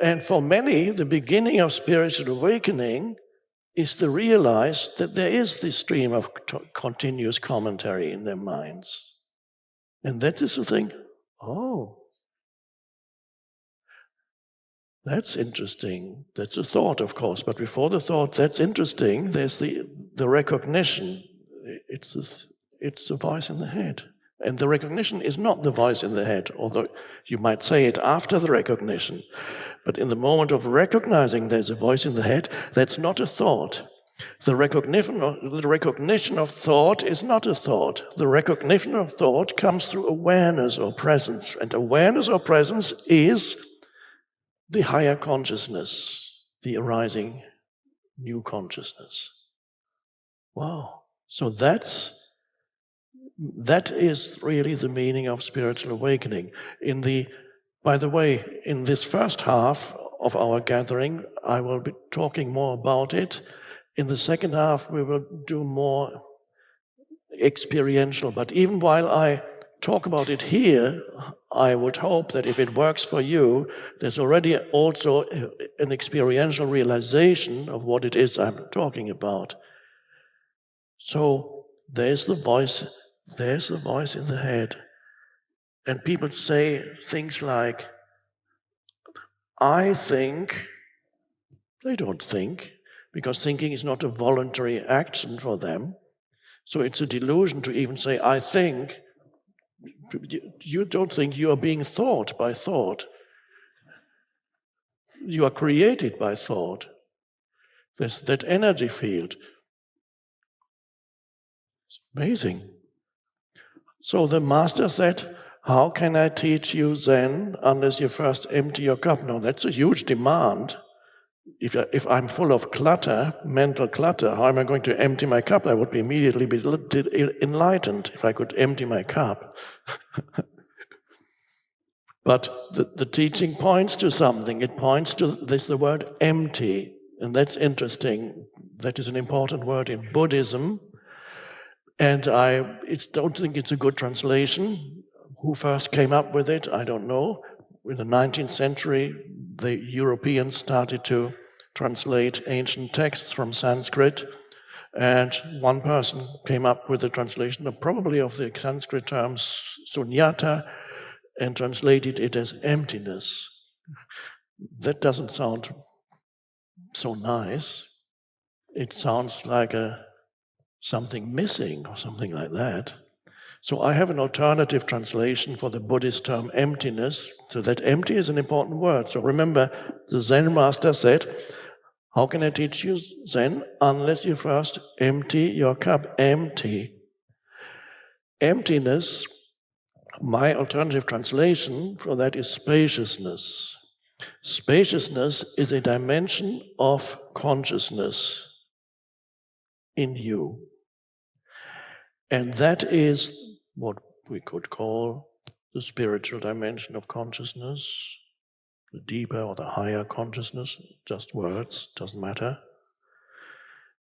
And for many, the beginning of spiritual awakening is to realize that there is this stream of continuous commentary in their minds. And that is to think, oh, that's interesting. That's a thought, of course, but before the thought, that's interesting, there's the recognition. It's the voice in the head. And the recognition is not the voice in the head, although you might say it after the recognition. But in the moment of recognizing there's a voice in the head, that's not a thought. The recognition of thought is not a thought. The recognition of thought comes through awareness or presence. And awareness or presence is the higher consciousness, the arising new consciousness. Wow. So that is really the meaning of spiritual awakening. By the way, in this first half of our gathering, I will be talking more about it. In the second half, we will do more experiential. But even while I talk about it here, I would hope that if it works for you, there's already also an experiential realization of what it is I'm talking about. So there's the voice in the head. And people say things like, I think. They don't think, because thinking is not a voluntary action for them. So it's a delusion to even say, I think. You don't think, you are being thought by thought. You are created by thought. There's that energy field. It's amazing. So the master said, how can I teach you Zen unless you first empty your cup? Now that's a huge demand. If I'm full of clutter, mental clutter, how am I going to empty my cup? I would immediately be enlightened if I could empty my cup. But the teaching points to something. It points to the word empty, and that's interesting. That is an important word in Buddhism. And I don't think it's a good translation. Who first came up with it, I don't know. In the 19th century, the Europeans started to translate ancient texts from Sanskrit, and one person came up with a translation probably of the Sanskrit terms sunyata and translated it as emptiness. That doesn't sound so nice. It sounds like something missing or something like that. So I have an alternative translation for the Buddhist term emptiness. So that empty is an important word. So remember, the Zen master said, how can I teach you Zen unless you first empty your cup? Empty. Emptiness, my alternative translation for that is spaciousness. Spaciousness is a dimension of consciousness in you. And that is what we could call the spiritual dimension of consciousness, the deeper or the higher consciousness, just words, doesn't matter.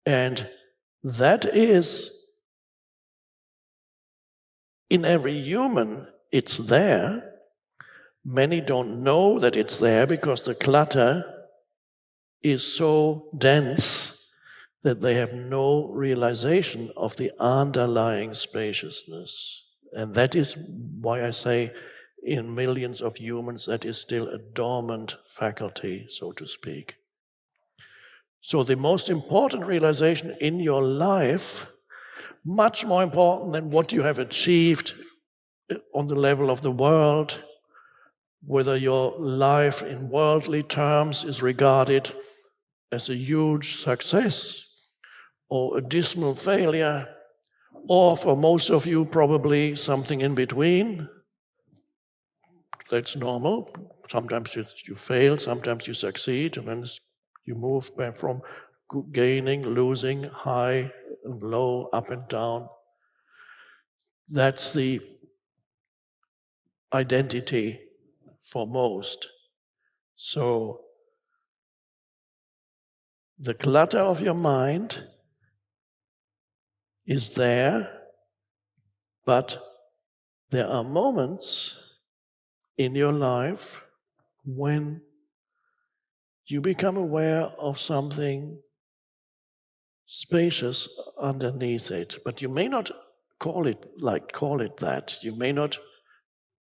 And that is, in every human, it's there. Many don't know that it's there because the clutter is so dense that they have no realization of the underlying spaciousness. And that is why I say in millions of humans that is still a dormant faculty, so to speak. So the most important realization in your life, much more important than what you have achieved on the level of the world, whether your life in worldly terms is regarded as a huge success or a dismal failure, or for most of you probably something in between. That's normal. Sometimes you fail, sometimes you succeed, and then you move back from gaining, losing, high and low, up and down. That's the identity for most. So the clutter of your mind is there, but there are moments in your life when you become aware of something spacious underneath it, but you may not call it that. You may not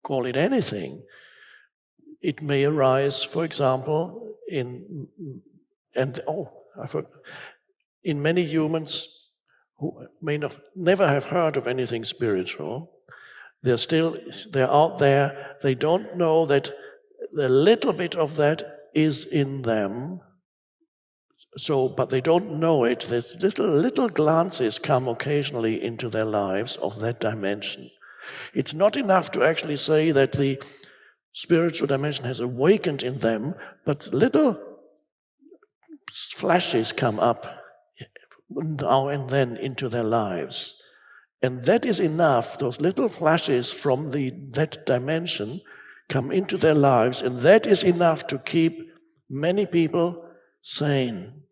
call it anything. It may arise, for example, in many humans who may never have heard of anything spiritual. They're out there. They don't know that the little bit of that is in them. So, but they don't know it. There's little glances come occasionally into their lives of that dimension. It's not enough to actually say that the spiritual dimension has awakened in them, but little flashes come up now and then into their lives. And that is enough. Those little flashes from that dimension come into their lives, and that is enough to keep many people sane.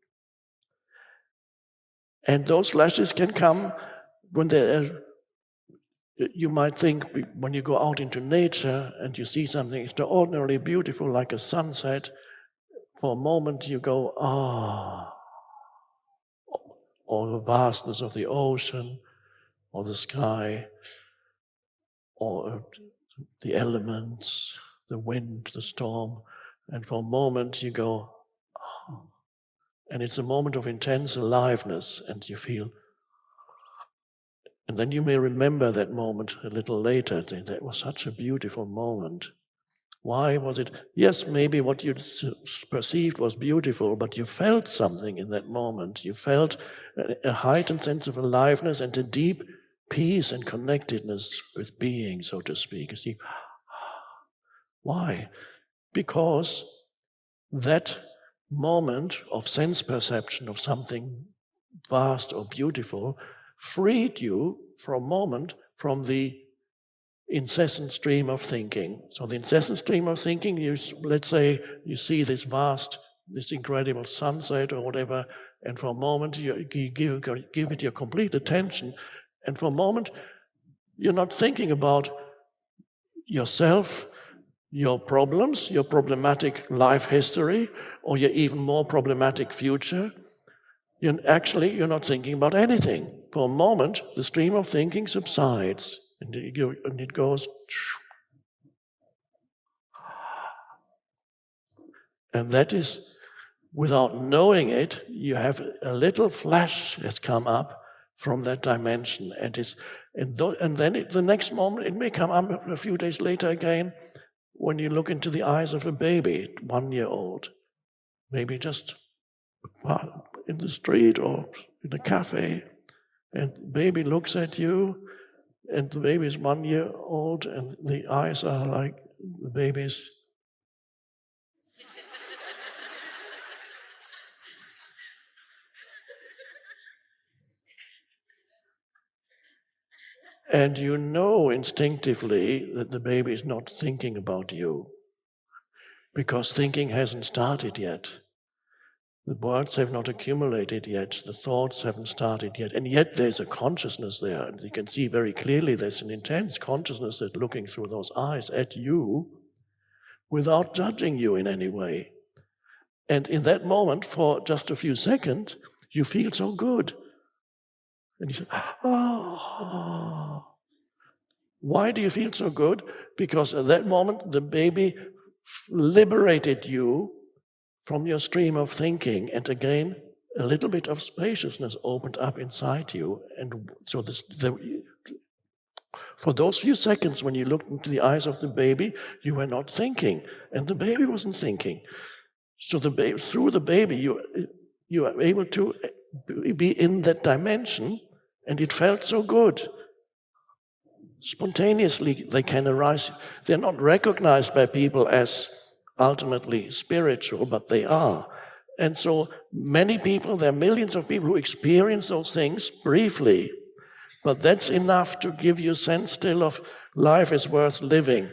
And those flashes can come when you might think, when you go out into nature and you see something extraordinarily beautiful like a sunset, for a moment you go, or the vastness of the ocean, or the sky, or the elements, the wind, the storm, and for a moment you go, and it's a moment of intense aliveness, and you feel, and then you may remember that moment a little later. That was such a beautiful moment. Why was it? Yes, maybe what you perceived was beautiful, but you felt something in that moment. You felt a heightened sense of aliveness and a deep peace and connectedness with being, so to speak. You see, why? Because that moment of sense perception of something vast or beautiful freed you for a moment from the incessant stream of thinking. So the incessant stream of thinking, let's say you see this incredible sunset or whatever, and for a moment you give it your complete attention, and for a moment you're not thinking about yourself, your problems, your problematic life history, or your even more problematic future. You're not thinking about anything. For a moment, the stream of thinking subsides, and it goes. And that is, without knowing it, you have a little flash that's come up from that dimension, and then the next moment it may come up a few days later again, when you look into the eyes of a baby, 1 year old, maybe just in the street or in a cafe, and the baby looks at you, and the baby is 1 year old, and the eyes are like the baby's. And you know instinctively that the baby is not thinking about you, because thinking hasn't started yet. The words have not accumulated yet, the thoughts haven't started yet, and yet there's a consciousness there, and you can see very clearly there's an intense consciousness that's looking through those eyes at you without judging you in any way. And in that moment, for just a few seconds, you feel so good. And you say, oh. Why do you feel so good? Because at that moment, the baby liberated you from your stream of thinking, and again, a little bit of spaciousness opened up inside you. And so for those few seconds when you looked into the eyes of the baby, you were not thinking, and the baby wasn't thinking. So through the baby, you are able to be in that dimension, and it felt so good. Spontaneously, they can arise. They're not recognized by people as ultimately spiritual, but they are. And so many people, there are millions of people who experience those things briefly, but that's enough to give you a sense still of life is worth living.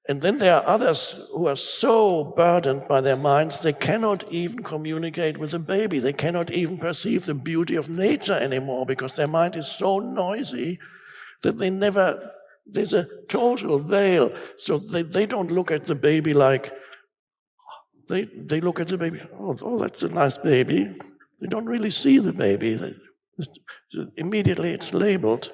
And then there are others who are so burdened by their minds, they cannot even communicate with a baby. They cannot even perceive the beauty of nature anymore, because their mind is so noisy that there's a total veil. So they don't look at the baby like, They look at the baby, oh, that's a nice baby. They don't really see the baby. Immediately it's labeled.